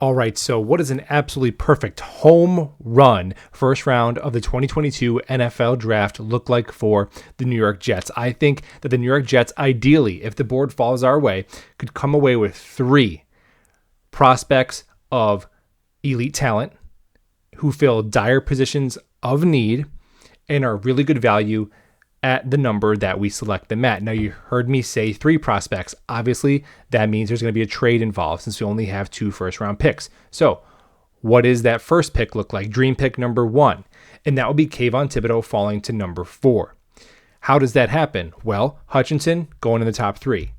All right, so what is an absolutely perfect home run first round of the 2022 NFL draft look like for the New York Jets? I think that the New York Jets, ideally, if the board falls our way, could come away with 3 prospects of elite talent who fill dire positions of need and are really good value at the number that we select them at. Now, you heard me say 3 prospects. Obviously, that means there's going to be a trade involved since we only have 2 first-round picks. So what does that first pick look like? Dream pick number 1. And that would be Kayvon Thibodeaux falling to number 4. How does that happen? Well, Hutchinson going in the top 3.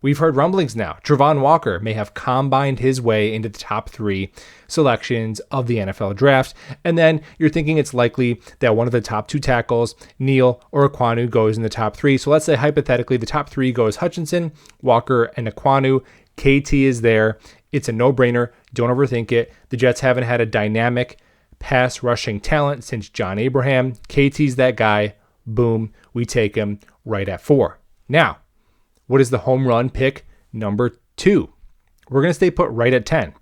We've heard rumblings now. Travon Walker may have combined his way into the top 3 selections of the NFL draft. And then you're thinking it's likely that one of the top 2 tackles, Neal or Ekwonu, goes in the top 3. So let's say hypothetically the top 3 goes Hutchinson, Walker, and Ekwonu. KT is there. It's a no-brainer. Don't overthink it. The Jets haven't had a dynamic pass rushing talent since John Abraham. KT's that guy. Boom. We take him right at 4. Now, what is the home run pick number 2? We're going to stay put right at 10.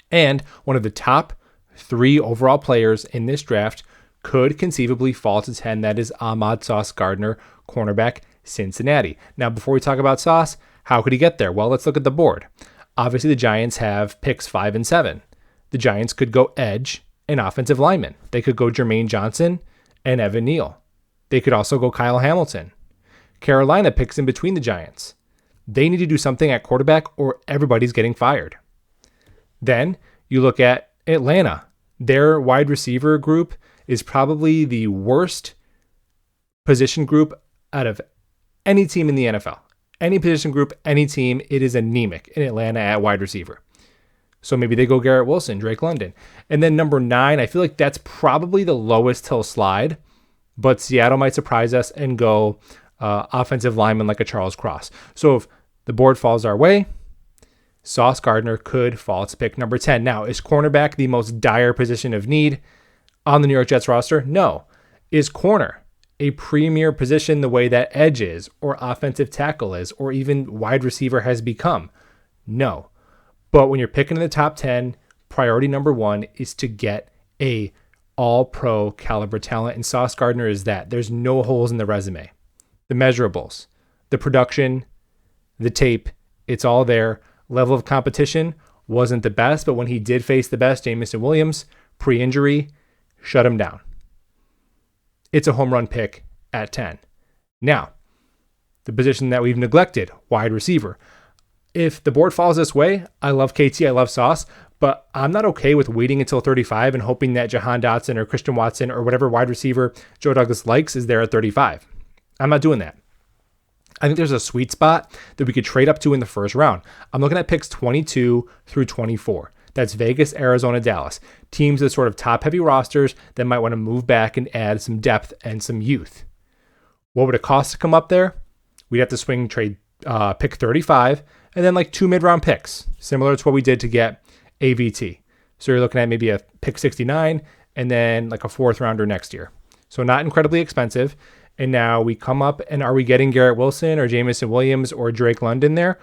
And one of the top 3 overall players in this draft could conceivably fall to 10. That is Ahmad Sauce Gardner, cornerback, Cincinnati. Now, before we talk about Sauce, how could he get there? Well, let's look at the board. Obviously, the Giants have picks 5 and 7. The Giants could go edge and offensive lineman. They could go Jermaine Johnson and Evan Neal. They could also go Kyle Hamilton. Carolina picks in between the Giants. They need to do something at quarterback or everybody's getting fired. Then you look at Atlanta. Their wide receiver group is probably the worst position group out of any team in the NFL. Any position group, any team, it is anemic in Atlanta at wide receiver. So maybe they go Garrett Wilson, Drake London. And then number 9, I feel like that's probably the lowest he'll slide, but Seattle might surprise us and go offensive lineman like a Charles Cross. So if the board falls our way, Sauce Gardner could fall to pick number 10. Now, is cornerback the most dire position of need on the New York Jets roster? No. Is corner a premier position the way that edge is, or offensive tackle is, or even wide receiver has become? No. But when you're picking in the top 10, priority number 1 is to get a all-pro caliber talent, and Sauce Gardner is that. There's no holes in the resume. The measurables, the production, the tape, it's all there. Level of competition wasn't the best, but when he did face the best, Jameson Williams, pre-injury, shut him down. It's a home run pick at 10. Now, the position that we've neglected, wide receiver. If the board falls this way, I love KT, I love Sauce, but I'm not okay with waiting until 35 and hoping that Jahan Dotson or Christian Watson or whatever wide receiver Joe Douglas likes is there at 35. I'm not doing that. I think there's a sweet spot that we could trade up to in the first round. I'm looking at picks 22 through 24. That's Vegas, Arizona, Dallas. Teams with sort of top-heavy rosters that might want to move back and add some depth and some youth. What would it cost to come up there? We'd have to swing trade pick 35 and then like 2 mid-round picks, similar to what we did to get AVT. So you're looking at maybe a pick 69 and then like a 4th rounder next year. So not incredibly expensive. And now we come up, and are we getting Garrett Wilson or Jameson Williams or Drake London there?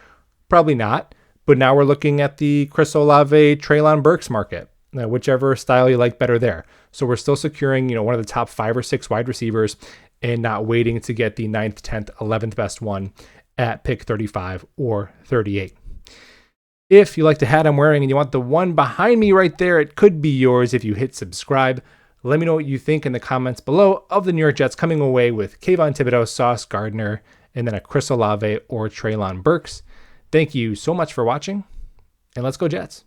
Probably not. But now we're looking at the Chris Olave, Treylon Burks market, whichever style you like better there. So we're still securing, one of the top 5 or 6 wide receivers and not waiting to get the 9th, 10th, 11th best one at pick 35 or 38. If you like the hat I'm wearing and you want the one behind me right there, it could be yours if you hit subscribe. Let me know what you think in the comments below of the New York Jets coming away with Kayvon Thibodeaux, Sauce Gardner, and then a Chris Olave or Treylon Burks. Thank you so much for watching, and let's go Jets.